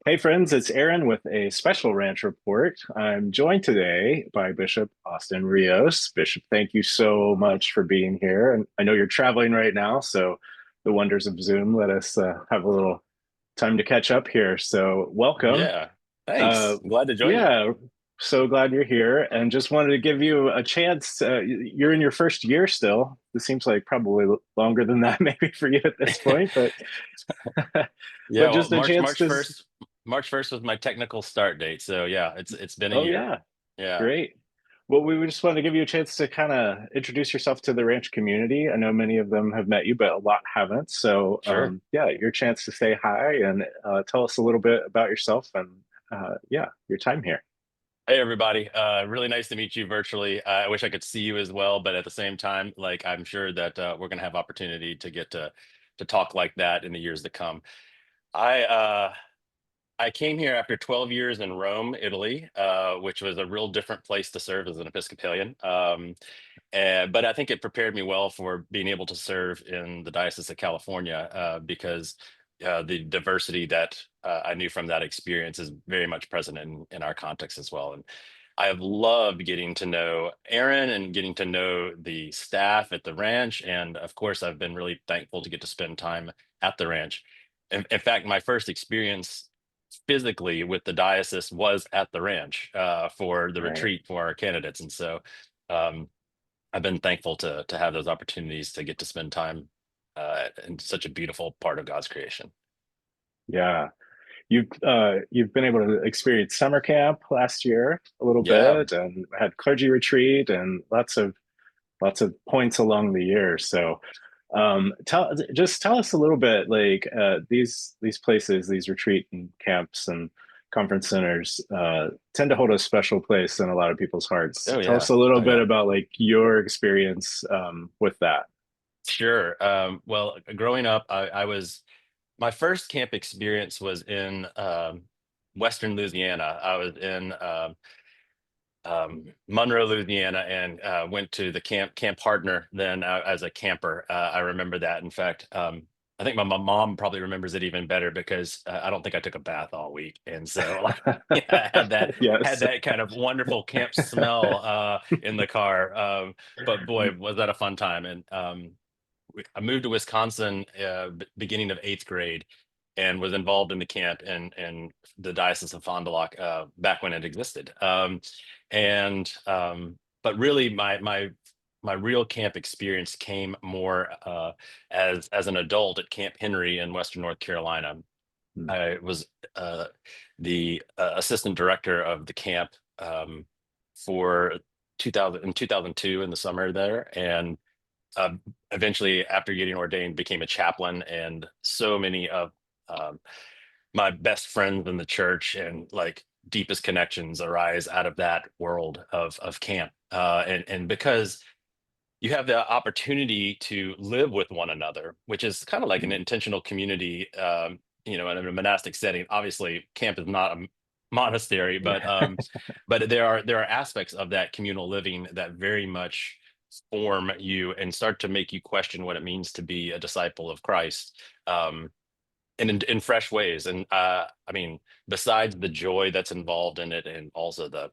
Hey friends, it's Aaron with a special ranch report. I'm joined today by Bishop Austin Rios. Bishop, thank you so much for being here. And I know you're traveling right now, so the wonders of Zoom let us have a little time to catch up here. So welcome. Yeah, Uh, thanks. I'm glad to join you. yeah, so glad you're here, and just wanted to give you a chance. You're in your first year still. This seems like probably longer than that, maybe for you at this point, but Yeah, but well, just a March chance March to. 1st, March 1st was my technical start date. So yeah, it's been a Oh year. yeah. Yeah, Great. Well, we would just want to give you a chance to kind of introduce yourself to the ranch community. I know many of them have met you, but a lot haven't. So, sure. yeah, your chance to say hi and tell us a little bit about yourself and, yeah, your time here. Hey everybody. Really nice to meet you virtually. I wish I could see you as well, but at the same time, like I'm sure that we're gonna have opportunity to get to talk like that in the years to come. I I came here after 12 years in Rome, Italy, which was a real different place to serve as an Episcopalian. But I think it prepared me well for being able to serve in the Diocese of California because the diversity that I knew from that experience is very much present in our context as well. And I have loved getting to know Aaron and getting to know the staff at the ranch. And of course, I've been really thankful to get to spend time at the ranch. In fact, my first experience physically with the diocese was at the ranch for the Right. retreat for our candidates. And so um, I've been thankful to have those opportunities to get to spend time in such a beautiful part of God's creation. Yeah. You've been able to experience summer camp last year a little Yeah, bit and had clergy retreat and lots of points along the year. So tell us a little bit like these places, these retreat and camps and conference centers tend to hold a special place in a lot of people's hearts. oh Tell us yeah, a little oh bit yeah, about like your experience with that. sure. Well, growing up, I was my first camp experience was in Western Louisiana. I was in Monroe, Louisiana, and went to the Camp Hardner then as a camper. I remember that. In fact, I think my mom probably remembers it even better because I don't think I took a bath all week, and so like, yeah, I had Yes. that kind of wonderful camp smell in the car. But boy, was that a fun time! And I moved to Wisconsin beginning of eighth grade and was involved in the camp and the Diocese of Fond du Lac back when it existed. But really, my real camp experience came more as an adult at Camp Henry in Western North Carolina. I was uh, the assistant director of the camp for 2000 in 2002 in the summer there, and eventually, after getting ordained, became a chaplain, and so many of um, my best friends in the church and like deepest connections arise out of that world of camp. And because you have the opportunity to live with one another, which is kind of like an intentional community, in a monastic setting. Obviously, camp is not a monastery, but there are aspects of that communal living that very much form you and start to make you question what it means to be a disciple of Christ. And in fresh ways. And I mean, besides the joy that's involved in it, and also the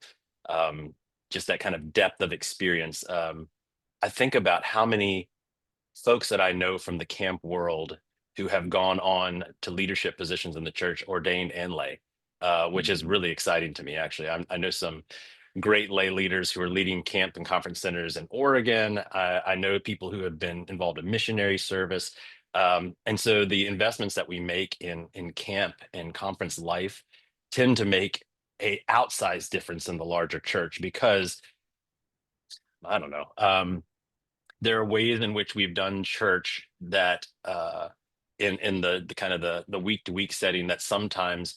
um, just that kind of depth of experience, I think about how many folks that I know from the camp world who have gone on to leadership positions in the church, ordained and lay, which is really exciting to me. Actually, I know some great lay leaders who are leading camp and conference centers in Oregon. I know people who have been involved in missionary service. And so the investments that we make in camp and conference life tend to make a outsized difference in the larger church because I don't know. There are ways in which we've done church that in the kind of the week to week setting that sometimes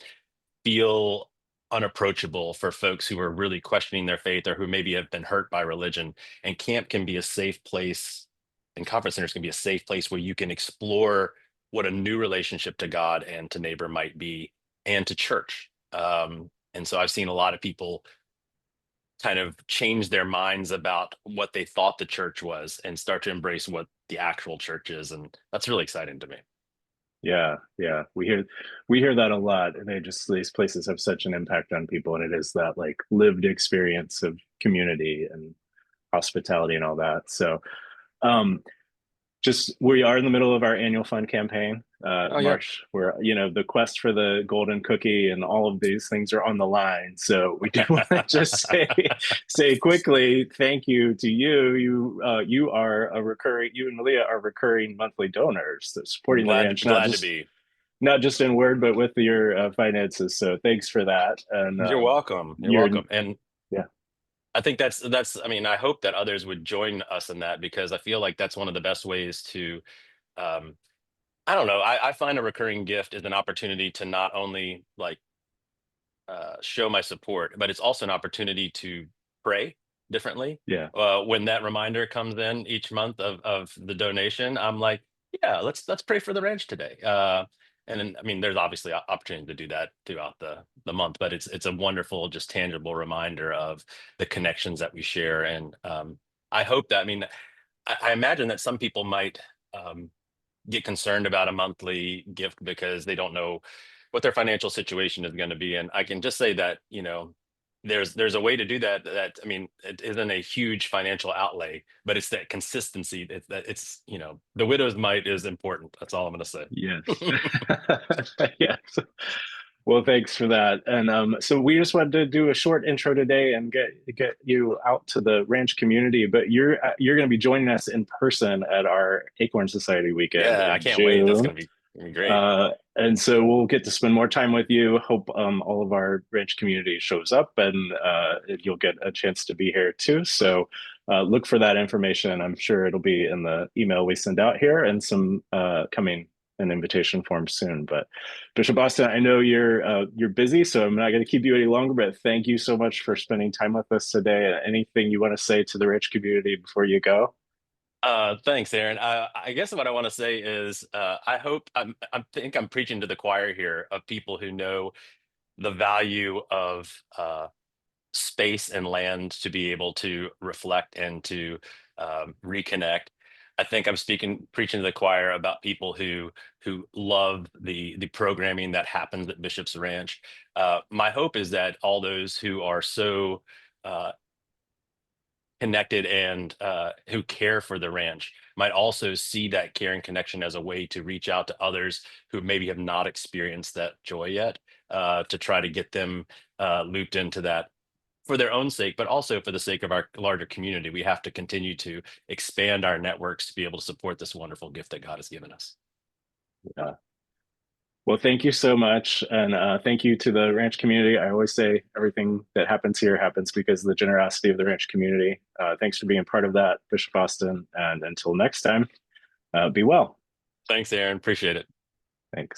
feel unapproachable for folks who are really questioning their faith or who maybe have been hurt by religion. And camp can be a safe place, and conference centers can be a safe place where you can explore what a new relationship to God and to neighbor might be, and to church. And so I've seen a lot of people kind of change their minds about what they thought the church was and start to embrace what the actual church is. And that's really exciting to me. Yeah, yeah. We hear that a lot, and they just these places have such an impact on people, and it is that like lived experience of community and hospitality and all that. So, um, just we are in the middle of our annual fund campaign, Oh yeah. March, where the quest for the golden cookie and all of these things are on the line. So we do want to just say quickly thank you to you. You are a recurring. You and Malia are recurring monthly donors, so supporting the ranch, Glad to be. not just in word but with your finances. So thanks for that. And You're welcome. You're you're welcome. And yeah I think that's I mean, I hope that others would join us in that because I feel like that's one of the best ways to um I don't know. I find a recurring gift is an opportunity to not only like show my support, but it's also an opportunity to pray differently. yeah When that reminder comes in each month of the donation, I'm like, yeah, let's pray for the ranch today. And then, I mean, there's obviously opportunity to do that throughout the month, but it's a wonderful, just tangible reminder of the connections that we share. And I hope that, I mean, I imagine that some people might um, get concerned about a monthly gift because they don't know what their financial situation is going to be. And I can just say that, there's a way to do that. That I mean, it isn't a huge financial outlay, but it's that consistency. It's that the widow's mite is important. That's all I'm going to say. yes yes. Well, thanks for that. And so we just wanted to do a short intro today and get you out to the ranch community. But you're going to be joining us in person at our Acorn Society weekend Yeah, I in can't wait. That's June. gonna be great. And so we'll get to spend more time with you. Hope all of our ranch community shows up, and you'll get a chance to be here too. So look for that information. I'm sure it'll be in the email we send out here, and some coming an invitation form soon. But Bishop Austin, I know you're busy, so I'm not going to keep you any longer. But thank you so much for spending time with us today. Anything you want to say to the ranch community before you go? Thanks, Aaron. I guess what I want to say is, I hope I think I'm preaching to the choir here of people who know the value of space and land to be able to reflect and to reconnect. I think I'm preaching to the choir about people who love the programming that happens at Bishop's Ranch. My hope is that all those who are so uh, connected and who care for the ranch might also see that care and connection as a way to reach out to others who maybe have not experienced that joy yet, to try to get them looped into that for their own sake, but also for the sake of our larger community. We have to continue to expand our networks to be able to support this wonderful gift that God has given us. Yeah. Well, thank you so much. And thank you to the ranch community. I always say everything that happens here happens because of the generosity of the ranch community. Thanks for being part of that, Bishop Austin. And until next time, be well. Thanks, Aaron. Appreciate it. Thanks.